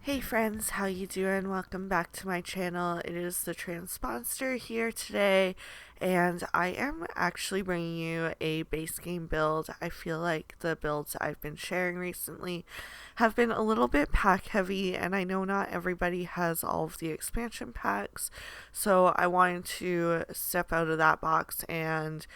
Hey friends, how you doing? Welcome back to my channel. It is TheTranspondster here today, and I am actually bringing you a base game build. I feel like the builds I've been sharing recently have been a little bit pack heavy, and I know not everybody has all of the expansion packs, so I wanted to step out of that box and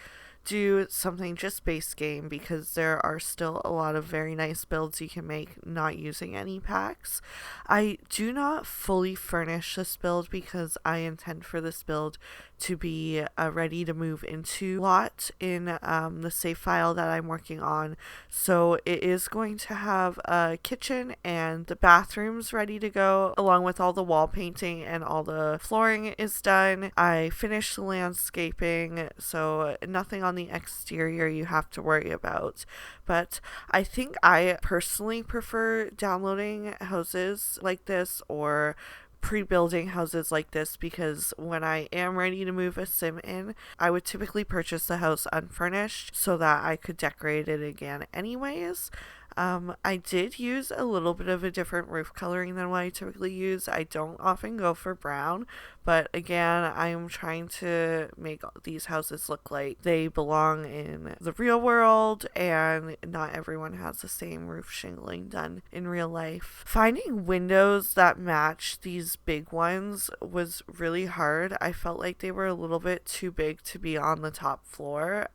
do something just base game because there are still a lot of very nice builds you can make not using any packs. I do not fully furnish this build because I intend for this build to be ready to move into lot in the save file that I'm working on. So it is going to have a kitchen and the bathrooms ready to go, along with all the wall painting and all the flooring is done. I finished the landscaping, so nothing on the exterior you have to worry about. But I think I personally prefer downloading houses like this or pre-building houses like this because when I am ready to move a sim in, I would typically purchase the house unfurnished so that I could decorate it again anyways. I did use a little bit of a different roof coloring than what I typically use. I don't often go for brown, but again, I am trying to make these houses look like they belong in the real world, and not everyone has the same roof shingling done in real life. Finding windows that match these big ones was really hard. I felt like they were a little bit too big to be on the top floor.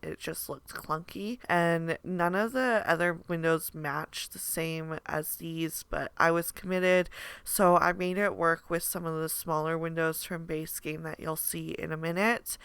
It just looked clunky, and none of the other windows match the same as these, but I was committed, so I made it work with some of the smaller windows from base game that you'll see in a minute.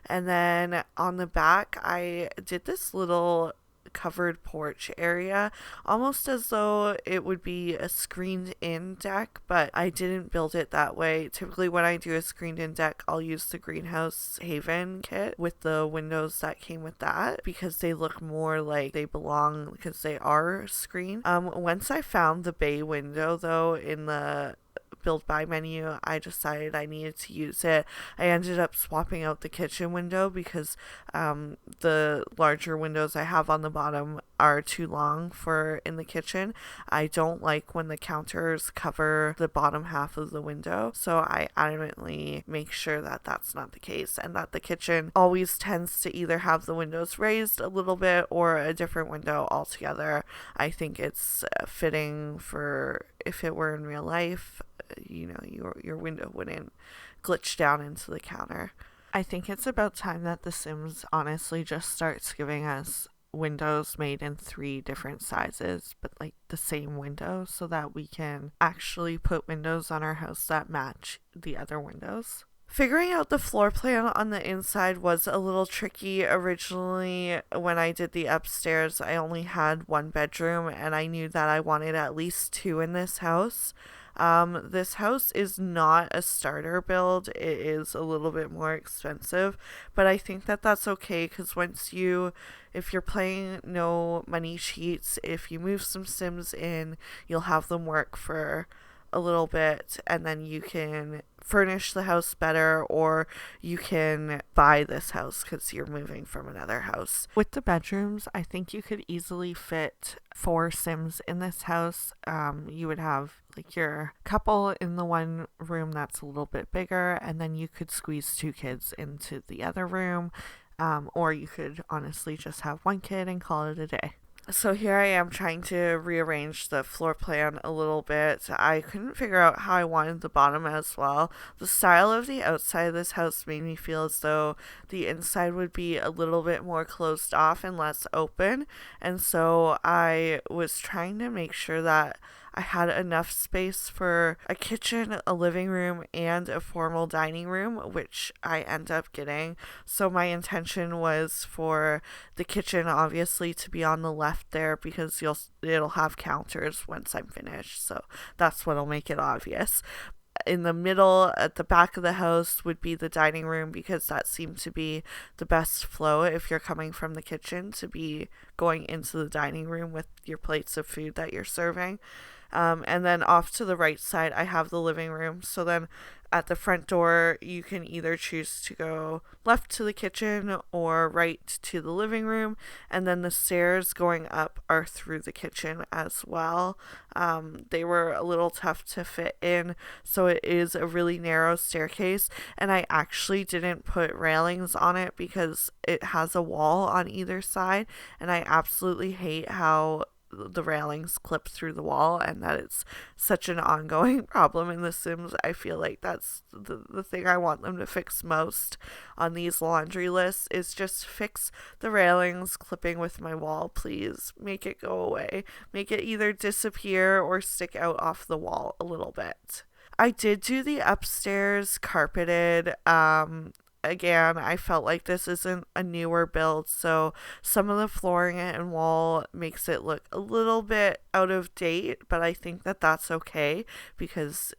And then on the back, I did this little covered porch area, almost as though it would be a screened in deck, but I didn't build it that way. Typically when I do a screened in deck, I'll use the Greenhouse Haven kit with the windows that came with that because they look more like they belong because they are screened. Once I found the bay window though in the build by menu, I decided I needed to use it. I ended up swapping out the kitchen window because the larger windows I have on the bottom are too long for in the kitchen. I don't like when the counters cover the bottom half of the window, so I adamantly make sure that that's not the case and that the kitchen always tends to either have the windows raised a little bit or a different window altogether. I think it's fitting for if it were in real life, you know, your window wouldn't glitch down into the counter. I think it's about time that The Sims honestly just starts giving us windows made in 3 different sizes, but like the same window, so that we can actually put windows on our house that match the other windows. Figuring out the floor plan on the inside was a little tricky. Originally, when I did the upstairs, I only had 1 bedroom, and I knew that I wanted at least 2 in this house. This house is not a starter build. It is a little bit more expensive, but I think that that's okay because if you're playing no money cheats, if you move some Sims in, you'll have them work for a little bit and then you can furnish the house better, or you can buy this house because you're moving from another house. With the bedrooms, I think you could easily fit 4 Sims in this house. You would have like your couple in the one room that's a little bit bigger, and then you could squeeze 2 kids into the other room, or you could honestly just have 1 kid and call it a day. So here I am trying to rearrange the floor plan a little bit. I couldn't figure out how I wanted the bottom as well. The style of the outside of this house made me feel as though the inside would be a little bit more closed off and less open. And so I was trying to make sure that I had enough space for a kitchen, a living room, and a formal dining room, which I end up getting. So my intention was for the kitchen obviously to be on the left there because it'll have counters once I'm finished. So that's what'll make it obvious. In the middle at the back of the house would be the dining room because that seemed to be the best flow if you're coming from the kitchen to be going into the dining room with your plates of food that you're serving. And then off to the right side, I have the living room. So then at the front door, you can either choose to go left to the kitchen or right to the living room. And then the stairs going up are through the kitchen as well. They were a little tough to fit in, so it is a really narrow staircase. And I actually didn't put railings on it because it has a wall on either side. And I absolutely hate how the railings clip through the wall and that it's such an ongoing problem in The Sims. I feel like that's the thing I want them to fix most on these laundry lists is just fix the railings clipping with my wall, please. Make it go away. Make it either disappear or stick out off the wall a little bit. I did do the upstairs carpeted. Again, I felt like this isn't a newer build, so some of the flooring and wall makes it look a little bit out of date, but I think that that's okay because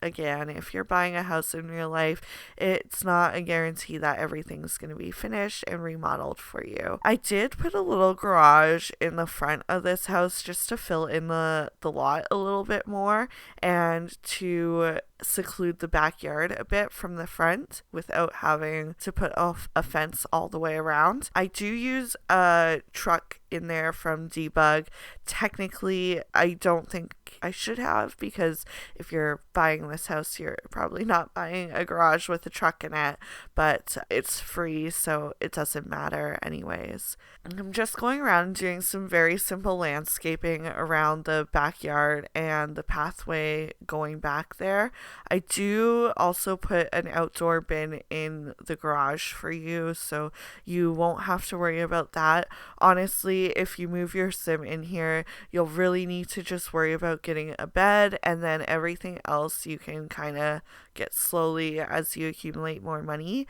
again, if you're buying a house in real life, it's not a guarantee that everything's going to be finished and remodeled for you. I did put a little garage in the front of this house just to fill in the lot a little bit more and to seclude the backyard a bit from the front without having to put off a fence all the way around. I do use a truck in there from Debug. Technically, I don't think I should have because if you're buying this house, you're probably not buying a garage with a truck in it, but it's free, so it doesn't matter anyways. I'm just going around doing some very simple landscaping around the backyard and the pathway going back there. I do also put an outdoor bin in the garage for you, so you won't have to worry about that. Honestly, if you move your sim in here, you'll really need to just worry about getting a bed, and then everything else you can kind of get slowly as you accumulate more money,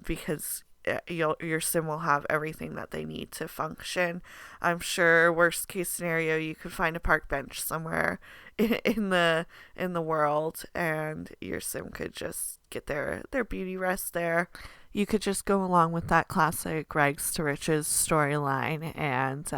because your sim will have everything that they need to function. I'm sure worst case scenario you could find a park bench somewhere in the world and your sim could just get their beauty rest there. You could just go along with that classic rags to riches storyline and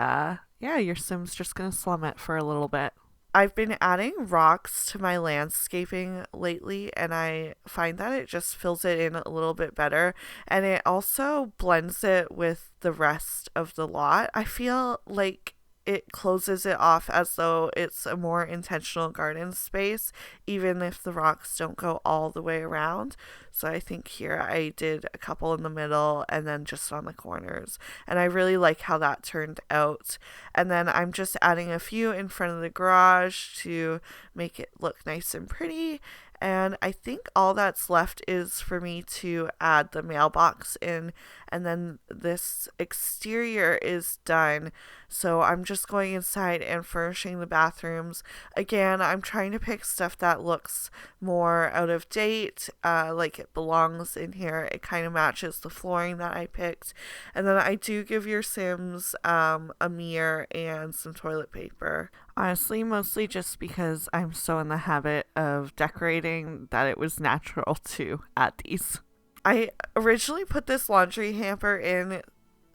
yeah, your sim's just gonna slum it for a little bit. I've been adding rocks to my landscaping lately, and I find that it just fills it in a little bit better, and it also blends it with the rest of the lot. I feel like it closes it off as though it's a more intentional garden space, even if the rocks don't go all the way around. So I think here I did a couple in the middle and then just on the corners. And I really like how that turned out. And then I'm just adding a few in front of the garage to make it look nice and pretty. And I think all that's left is for me to add the mailbox in, and then this exterior is done. So I'm just going inside and furnishing the bathrooms. Again, I'm trying to pick stuff that looks more out of date, like it belongs in here. It kind of matches the flooring that I picked. And then I do give your Sims a mirror and some toilet paper. Honestly, mostly just because I'm so in the habit of decorating that it was natural to add these. I originally put this laundry hamper in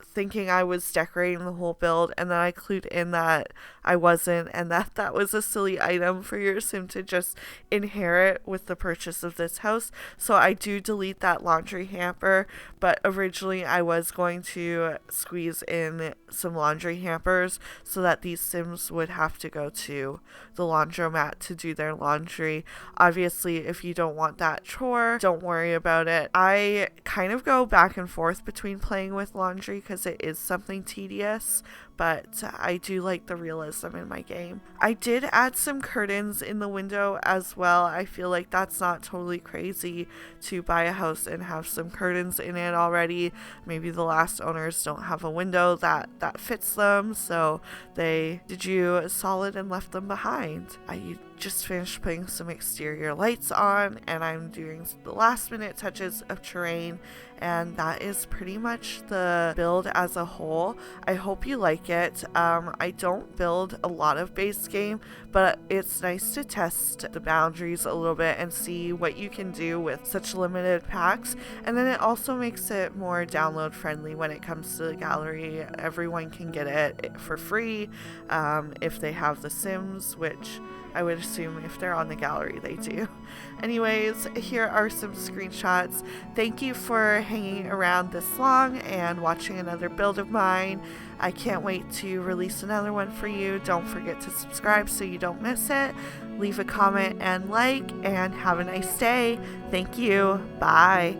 thinking I was decorating the whole build, and then I clued in that I wasn't, and that was a silly item for your sim to just inherit with the purchase of this house. So I do delete that laundry hamper, but originally I was going to squeeze in some laundry hampers so that these sims would have to go to the laundromat to do their laundry. Obviously, if you don't want that chore, don't worry about it. I kind of go back and forth between playing with laundry because it is something tedious, but I do like the realism in my game. I did add some curtains in the window as well. I feel like that's not totally crazy to buy a house and have some curtains in it already. Maybe the last owners don't have a window that fits them, so they did you solid and left them behind. I just finished putting some exterior lights on, and I'm doing the last minute touches of terrain and that is pretty much the build as a whole. I hope you like it. I don't build a lot of base game, but it's nice to test the boundaries a little bit and see what you can do with such limited packs. And then it also makes it more download friendly when it comes to the gallery. Everyone can get it for free if they have the Sims, which I would assume if they're on the gallery they do. Anyways, here are some screenshots. Thank you for hanging around this long and watching another build of mine. I can't wait to release another one for you. Don't forget to subscribe so you don't miss it. Leave a comment and like, and have a nice day. Thank you. Bye.